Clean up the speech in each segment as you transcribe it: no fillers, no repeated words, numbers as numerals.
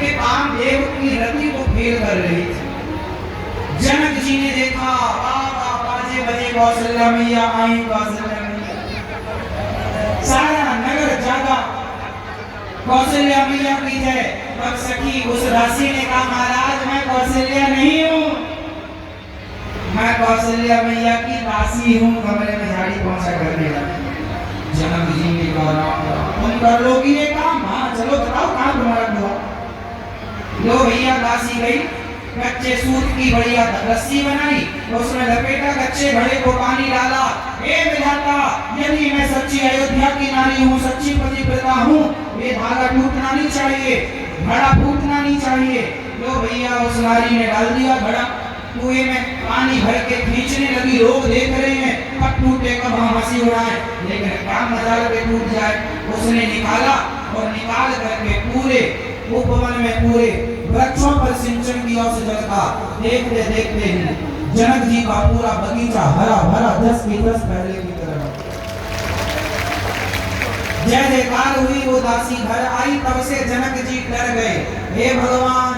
कि कामदेव की रति को फेल कर रही थी। जनक जी ने देखा, बाजे बजे कौशल्या मैया आई, कौशल्या मैया। सारा नगर जागा, कौशल्या मैया की जय। तब सखी उस दासी ने कहा, महाराज मैं कौशल्या नहीं हूँ, मैं कौशल्या मैया की दासी हूँ। कमरे में झाड़ी पहुंचा करने लगी। जनक जी ने कहा, तुम कर लोगी ये काम? हाँ चलो बताओ कहाँ तुम्हारा दुआ। लो भैया, दासी गई, कच्चे सूत की बढ़िया रस्सी बनाई, उसमें लपेटा, कच्चे घड़े को पानी डाला। हे विधाता, यदि मैं सच्ची अयोध्या की नारी हूँ, सच्ची पतिव्रता हूँ, ये धागा टूटना नहीं चाहिए, घड़ा फूटना नहीं चाहिए। लो भैया, उस नारी ने डाल दिया घड़ा, कुएं में पानी भर के खींचने लगी। लोग देख रहे हैं, कब टूटे कब हम हंसी उड़ाएं, लेकिन क्या मजाल के टूट जाए। उसने निकाला और निकाल करके पूरे उपवन में पूरे वृक्षों पर सिंचन किया उस जल का। देखते देखते ही जनक जी का पूरा बगीचा हरा भरा 10 की 10 पहले की तरह। जय जयकार हुई, वो दासी घर आई। तब से जनक जी डर गए, हे भगवान,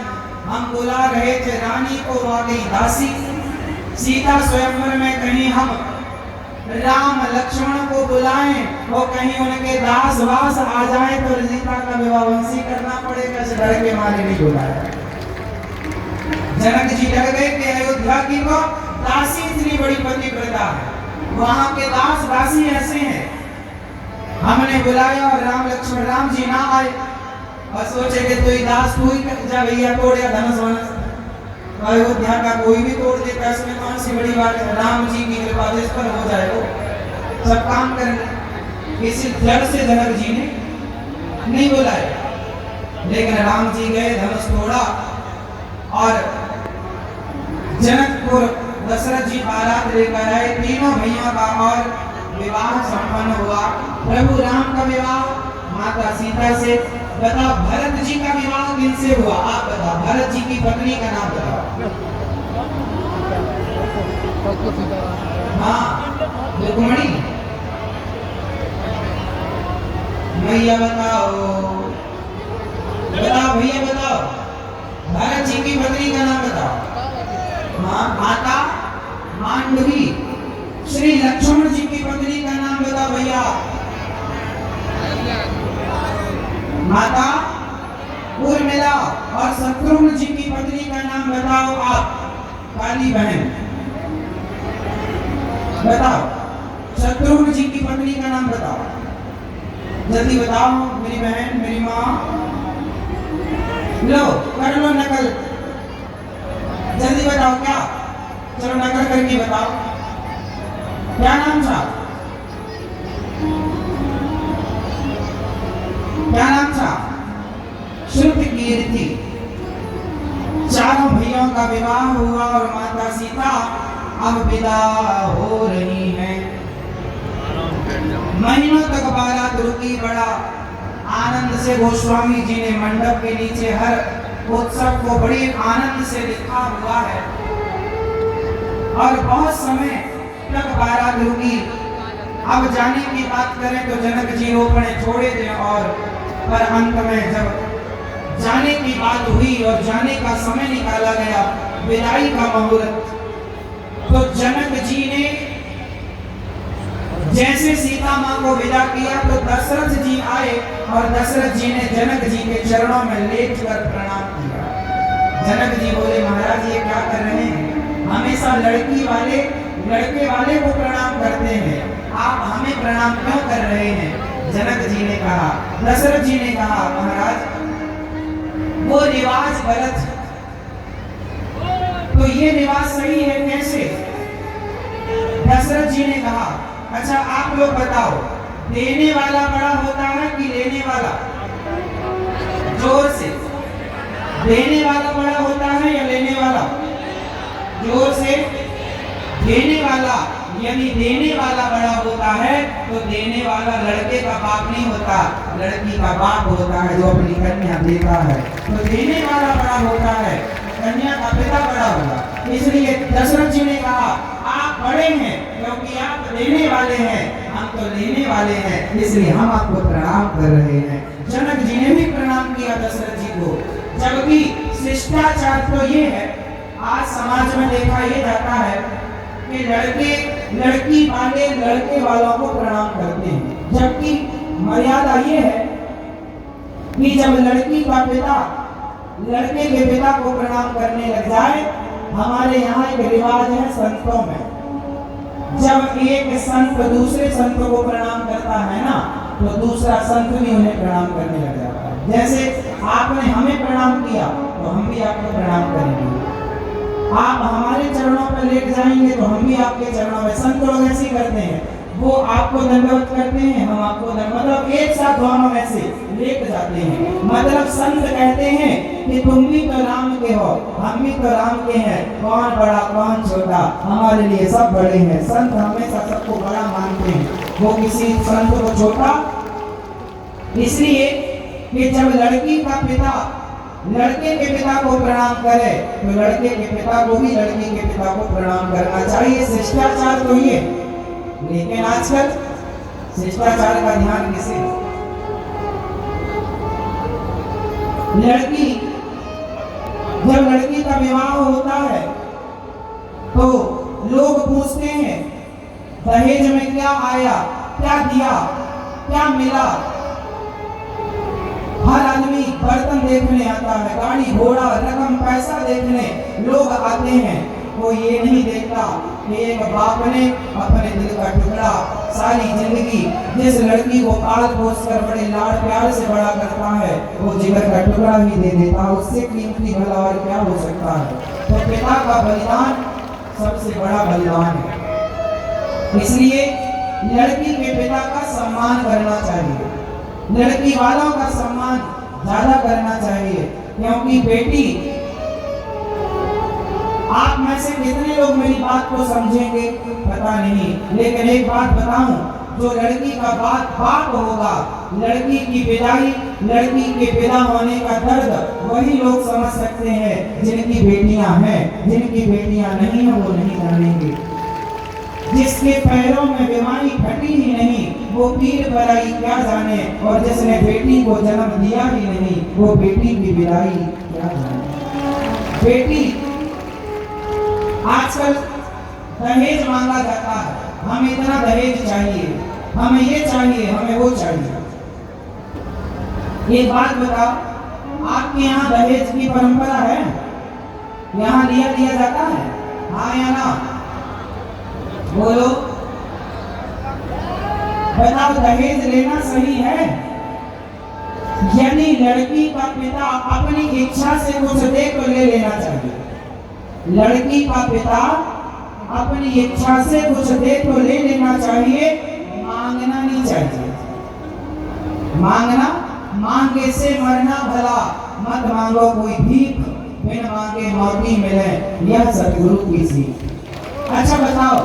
हम बुला रहे थे रानी को, आ गई दासी। सीता स्वयंवर में कहीं हम राम लक्ष्मण को बुलाएं और कहीं उनके दास वास आ जाए तो सीता का विवाह वंशी करना पड़ेगा, इस डर के मारे नहीं बुलाया। जनक जी डर गए कि अयोध्या की वो दासी इतनी बड़ी पतिव्रता है, वहां के दास दासी ऐसे हैं। हमने बुलाया और राम लक्ष्मण राम जी ना आए, और सोचे कि तू ही दास तू ही जा भैया तोड़ या धनुष वनस। अयोध्या का कोई भी तोड़ देता, इसमें कौन सी बड़ी बात है। राम जी की कृपा जिस पर हो जाए वो सब काम करने। इसी डर से जनक जी ने नहीं बुलाया, लेकिन राम जी गए, धनुष तोड़ा और जनकपुर दशरथ जी बारात लेकर आए। तीनों भैया का और विवाह संपन्न हुआ। प्रभु राम का विवाह माता सीता से। बताओ भरत जी का विवाह किनसे हुआ? आप बताओ, भरत जी की पत्नी का नाम बताओ। हाँ, रुक्मणी। भैया बताओ, बताओ भैया बताओ, भरत जी की पत्नी का नाम बताओ। हाँ, माता मांडवी। श्री लक्ष्मण जी की पत्नी का नाम बताओ भैया। माता उर्मिला। और शत्रुघ्न जी की पत्नी का नाम बताओ आप, काली बहन। बताओ, शत्रुघ्न जी की पत्नी का नाम बताओ, जल्दी बताओ मेरी बहन, मेरी माँ। लो कर लो नकल, जल्दी बताओ क्या? चलो नकल करके बताओ, क्या नाम था? क्या नाम था? श्रुतकीर्ति। चारों भैयों का विवाह हुआ और माता सीता अब विदा हो रही हैं। महीनों तक बारात रुकी। बड़ा आनंद से गोस्वामी जी ने मंडप के नीचे हर उत्सव को बड़े आनंद से लिखा हुआ है। और बहुत समय तक बारात रुकी। अब जाने की बात करें तो जनक जी रोपणे छोड़े थे, और पर अंत में जब जाने की बात हुई और जाने का समय निकाला गया, विदाई का मुहूर्त, तो जनक जी ने जैसे सीता माँ को विदा किया तो दशरथ जी आए और दशरथ जी ने जनक जी के चरणों में लेट कर प्रणाम किया। जनक जी बोले, महाराज ये क्या कर रहे हैं? हमेशा लड़के वाले को प्रणाम करते हैं, आप हमें प्रणाम क्यों कर रहे हैं? जनक जी ने कहा, दशरथ जी ने कहा, महाराज वो रिवाज गलत है, तो ये रिवाज सही है कैसे? दशरथ जी ने कहा, अच्छा आप लोग बताओ, देने वाला बड़ा होता है कि लेने वाला? जोर से, देने वाला बड़ा होता है या लेने वाला? जोर से, देने वाला। यदि देने वाला बड़ा होता है तो देने वाला लड़के का बाप नहीं होता, लड़की का बाप होता है जो अपनी कन्या देता है। तो देने वाला बड़ा होता है, कन्या का पिता बड़ा होगा। इसलिए दशरथ जी ने कहा, आप बड़े हैं क्योंकि आप देने वाले हैं, हम तो लेने वाले हैं, इसलिए हम आपको प्रणाम कर रहे हैं। जनक जी ने भी प्रणाम किया दशरथ जी को। जब शिष्टाचार तो ये है, आज समाज में देखा ये जाता है कि लड़के लड़की वाले लड़के वालों को प्रणाम करते हैं, जबकि मर्यादा ये है कि जब लड़की का पिता लड़के के पिता को प्रणाम करने लग जाए, हमारे यहाँ एक रिवाज है संतों में, जब एक संत दूसरे संत को प्रणाम करता है ना, तो दूसरा संत भी उन्हें प्रणाम करने लग जाता है। जैसे आपने हमें प्रणाम किया तो हम भी आपको प्रणाम करेंगे, आप हमारे चरणों पर लेट जाएंगे तो हम भी आपके चरणों में। संत लोग ऐसे करते हैं, वो आपको दंडवत करते हैं, हम आपको मतलब एक साथ दोनों में से लेट जाते हैं। मतलब संत कहते हैं कि तुम भी तो राम के हो, हम भी तो राम के हैं, कौन बड़ा कौन छोटा, हमारे लिए सब बड़े हैं। संत हमेशा सबको बड़ा मानते हैं, वो किसी संत को छोटा। इसलिए कि जब लड़की का पिता लड़के के पिता को प्रणाम करे तो लड़के के पिता को भी लड़की के पिता को प्रणाम करना चाहिए। शिष्टाचार तो ये, लेकिन आजकल शिष्टाचार का ध्यान किसे? लड़की जब लड़की का विवाह होता है तो लोग पूछते हैं दहेज में क्या आया, क्या दिया, क्या मिला। हर आदमी बर्तन देखने आता है, गाड़ी घोड़ा रकम पैसा देखने लोग आते हैं। वो ये नहीं देखता कि एक बाप ने अपने दिल का टुकड़ा सारी जिंदगी जिस लड़की को पाल पोस कर बड़े लाड प्यार से बड़ा करता है, वो जिगर का टुकड़ा ही दे देता, उससे कीमती भला और क्या हो सकता है। तो पिता का बलिदान सबसे बड़ा बलिदान है। इसलिए लड़की के पिता का सम्मान करना चाहिए, लड़की वालों का सम्मान ज्यादा करना चाहिए, क्योंकि बेटी, आप में से कितने लोग मेरी बात को समझेंगे पता नहीं, लेकिन एक बात बताऊं, जो लड़की का बाप होगा, लड़की की विदाई, लड़की के विदा होने का दर्द वही लोग समझ सकते हैं जिनकी बेटियां हैं। जिनकी बेटियां नहीं है वो नहीं जानेंगे। जिसके पैरों में बीमारी फटी ही नहीं वो पीर बराई क्या जाने, और जिसने बेटी को जन्म दिया ही नहीं वो बेटी की विदाई क्या जाने। बेटी आजकल दहेज मांगा जाता है, हमें इतना दहेज चाहिए, हमें ये चाहिए, हमें वो चाहिए। एक बात बताओ, आपके यहाँ दहेज की परंपरा है? यहाँ लिया जाता है? हाँ या ना? बोलो, बताओ, दहेज लेना सही है? यानी लड़की का पिता अपनी इच्छा से कुछ दे तो ले लेना चाहिए। लड़की का पिता अपनी इच्छा से कुछ दे तो ले लेना चाहिए, मांगना नहीं चाहिए। मांगना, मांगे से मरना भला, मत मांगो कोई भीख, बिन मांगे मौती मिले, यह सतगुरु की सीख। अच्छा बताओ,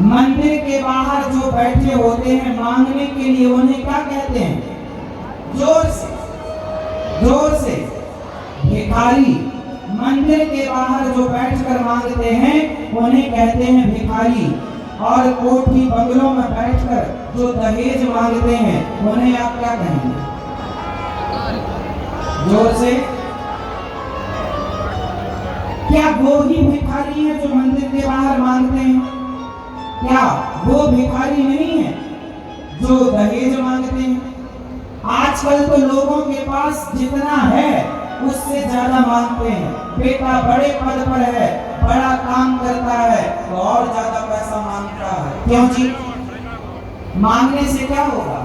मंदिर के बाहर जो बैठे होते हैं मांगने के लिए, उन्हें क्या कहते हैं? जोर से भिखारी। मंदिर के बाहर जो बैठकर मांगते हैं उन्हें कहते हैं भिखारी। और कोठी बंगलों में बैठकर जो दहेज मांगते हैं उन्हें आप क्या कहेंगे? जोर से। क्या वो ही भिखारी है जो मंदिर के बाहर मांगते हैं? क्या वो भिखारी नहीं है जो दहेज मांगते हैं? आजकल तो लोगों के पास जितना है उससे ज्यादा मांगते हैं। बेटा बड़े पद पर है, बड़ा काम करता है तो और ज्यादा पैसा मांगता है। क्यों जी? मांगने से क्या होगा?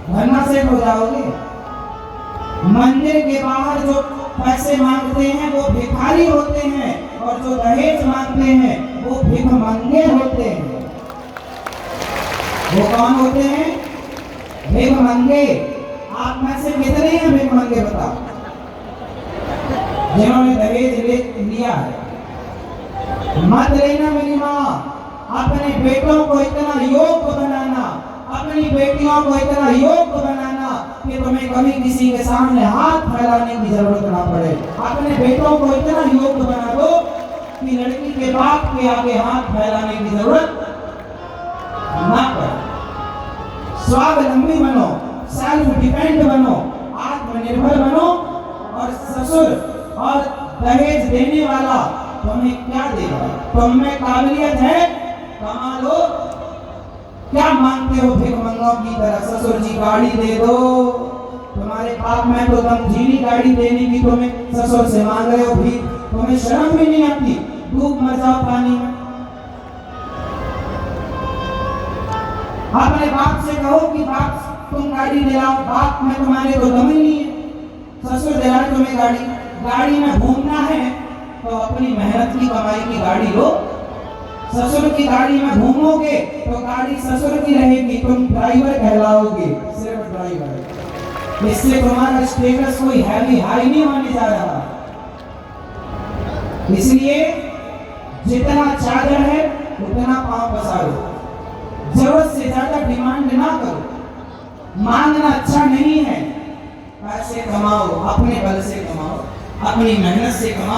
धन्ना से हो जाओगे। मंदिर के बाहर जो पैसे मांगते हैं वो भिखारी होते हैं, और जो दहेज मांगते हैं वो भिखमंगे होते हैं। वो कौन होते हैं? भिखमंगे। आप में से कितने हैं भिखमंगे बताओ, जिन्होंने दहेज लिया है? मत लेना मेरी माँ। अपने बेटों को इतना योग्य बनाना, अपनी बेटियों को इतना योग्य बनाना कि तुम्हें कभी किसी के सामने हाथ फैलाने की जरूरत ना पड़े। अपने बेटों को इतना योग्य बना दो कि लड़की के बाप के आगे हाथ फैलाने की जरूरत ना पड़े। स्वावलंबी बनो, सेल्फ डिपेंड बनो, आत्मनिर्भर बनो, और ससुर और दहेज देने वाला तुम्हें क्या देगा? तुम में काबिलियत है, कमा लो। क्या मांगते हो भिखमंगों की तरह? ससुर जी गाड़ी दे दो, तुम्हारे बाप में तो गमजीनी गाड़ी देने की तुम्हें ससुर से मांग रहे हो भी, तुम्हें शर्म भी नहीं आती? डूब मर जाओ पानी में। अपने बाप से कहो कि बाप तुम गाड़ी दिलाओ, बाप में तुम्हारे तो दम ही नहीं है, ससुर दिला तुम्हें गाड़ी। गाड़ी में घूमना है तो अपनी मेहनत की कमाई की गाड़ी लो। ससुर की गाड़ी में घूमोगे तो गाड़ी ससुर की रहेगी, तुम ड्राइवर कहलाओगे, सिर्फ ड्राइवर। इससे तुम्हारा स्टेटस कोई हैवी हाई नहीं होने जा रहा। इसलिए जितना चादर है उतना पांव पसारो, जरूरत से ज्यादा डिमांड ना करो। मांगना अच्छा नहीं है। पैसे कमाओ, अपने बल से कमाओ, अपनी मेहनत से कमाओ।